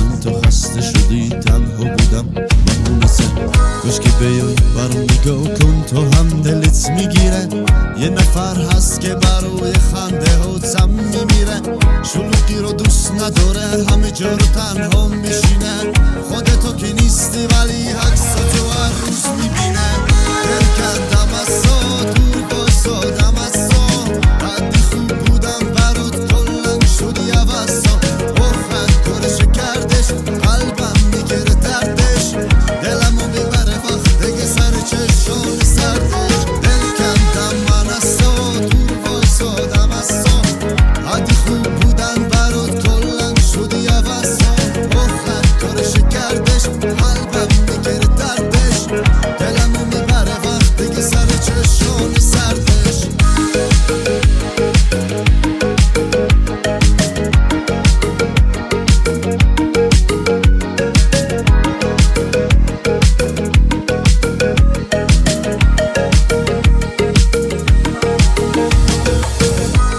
چند تا خسته شدی تنها بودم مهونسه کاش که بیای برام نگاه کن تو هم دلت میگیره یه نفر هست که برای خنده هاتم میمیره شلوغی رو دوست نداره همه جا رو تنها میشینه خودتو که نیستی ولی عکساتو هر روز میبینه دل کردم از سا دور بایستادم از سا حدی خوب بودم برات کلن شدی عوضا اخرد کارشو کردش قلبم میگیره دردش دلمو میبره وقتی که سر چشام سردش دل کندم من از سا دور بایستادم از سا حدی خوب بودن برات کلن شدی عوضا اخرد کارشو کردش قلبم میگیره دردش دلمو میبره وقتی که سر چشام سردش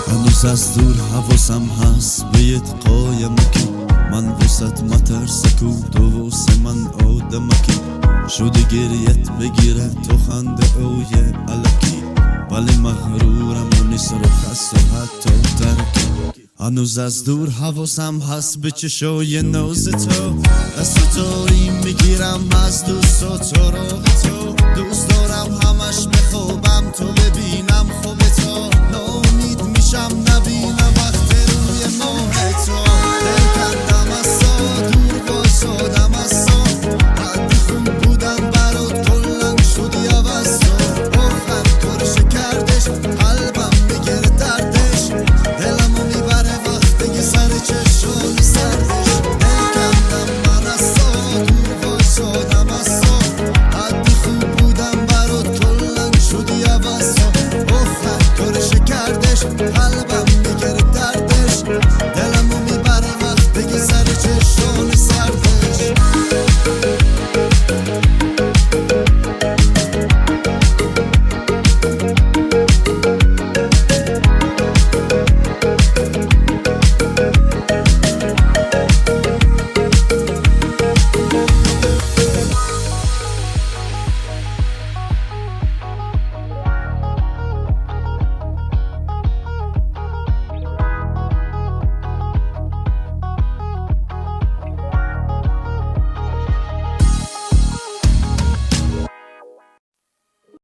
هنوز از دور حواسم هست بهت قایمکی من وسط مترسکو تو واسه من آدمکی شده گریت بگیره تو خنده اوی علکی ولی مغرورم و نیست رو خست و حتی ترکی هنوز از دور حواسم هست به چشای ناز تو دست توری میگیرم از دوست و تو رو تو دوست دارم همش بخوابم تو ببینم خوب تو ناامید میشم